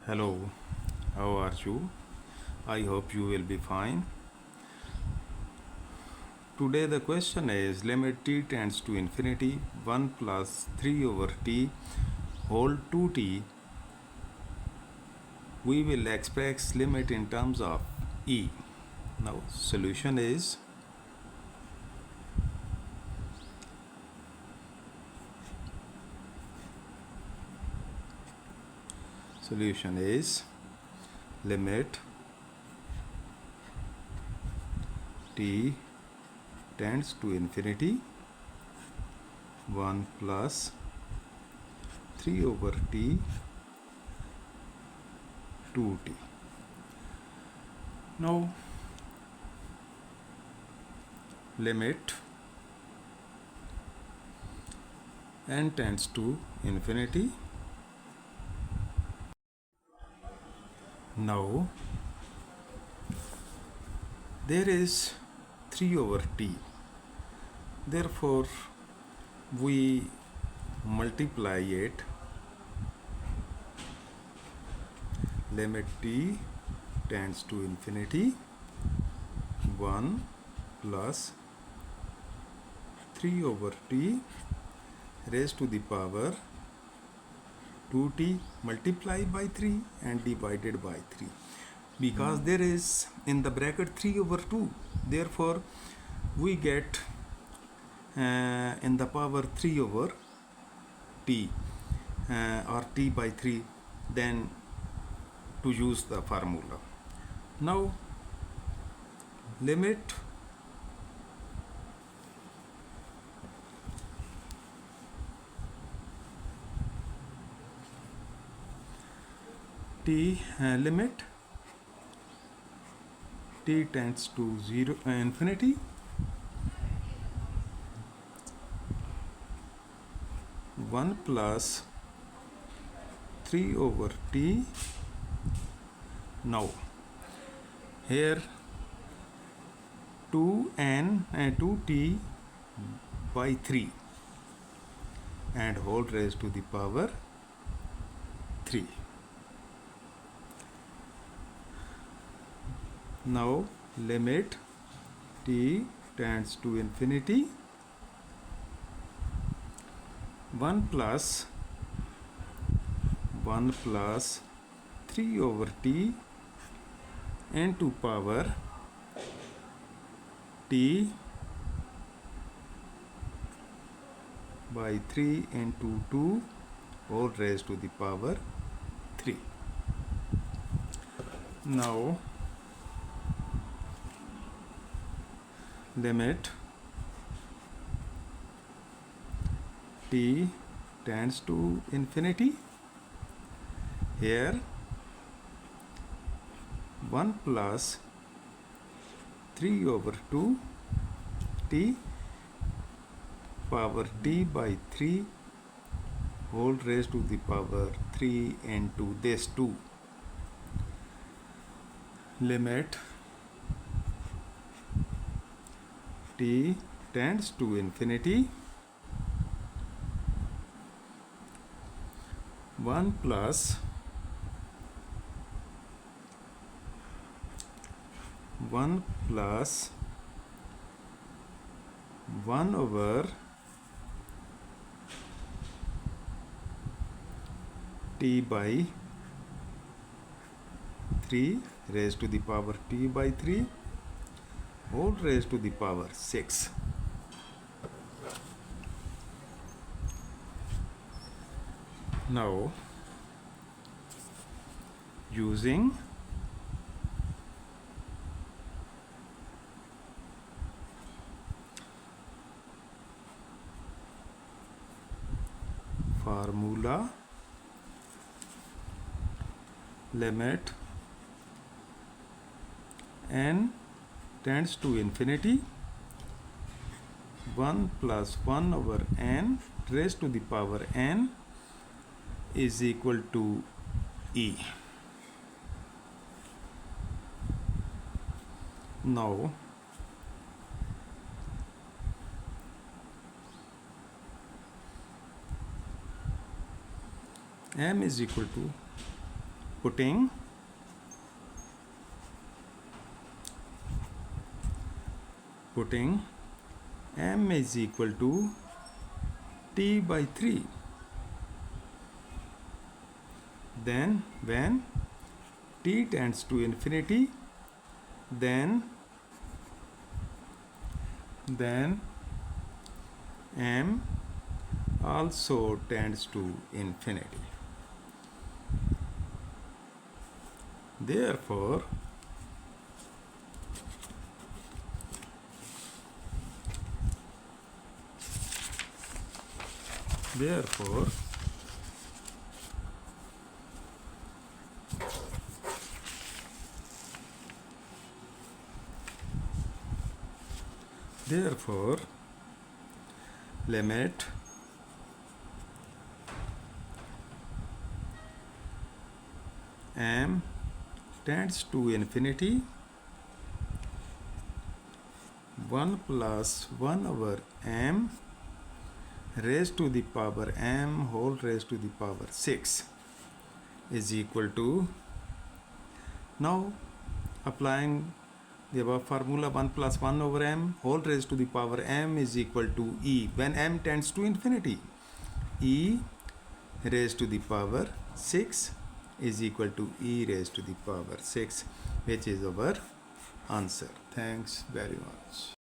Hello, how are you? I hope you will be fine. Today the question is limit t tends to infinity 1 plus 3 over t whole 2t. We will express limit in terms of e. Now solution is limit t tends to infinity 1 plus 3 over t 2t. Now limit n tends to infinity. Now there is 3 over t, therefore we multiply it. Limit t tends to infinity 1 plus 3 over t raised to the power 2t multiplied by 3 and divided by 3. Because there is in the bracket 3 over 2, therefore we get in the power 3 over t or t by 3, then to use the formula. Now limit limit t tends to infinity 1 plus 3 over t. Now here 2t by 3 and whole raised to the power 3. Now limit t tends to infinity 1 plus 3 over t into power t by 3 into 2 whole raised to the power 3. Now limit t tends to infinity. Here 1 plus 3 over 2 t power t by 3 whole raised to the power 3 into this 2. Limit t tends to infinity 1 plus 1 over t by 3 raised to the power t by 3 whole raised to the power 6. Now using formula, limit n tends to infinity 1 plus 1 over n raised to the power n is equal to e. Now m is equal to putting m is equal to t by 3. Then when t tends to infinity, then m also tends to infinity. Therefore limit m tends to infinity, 1 plus 1 over m raised to the power m whole raised to the power 6 is equal to, now applying the above formula, 1 plus 1 over m whole raised to the power m is equal to e when m tends to infinity. E raised to the power 6 is equal to e raised to the power 6, which is our answer. Thanks very much.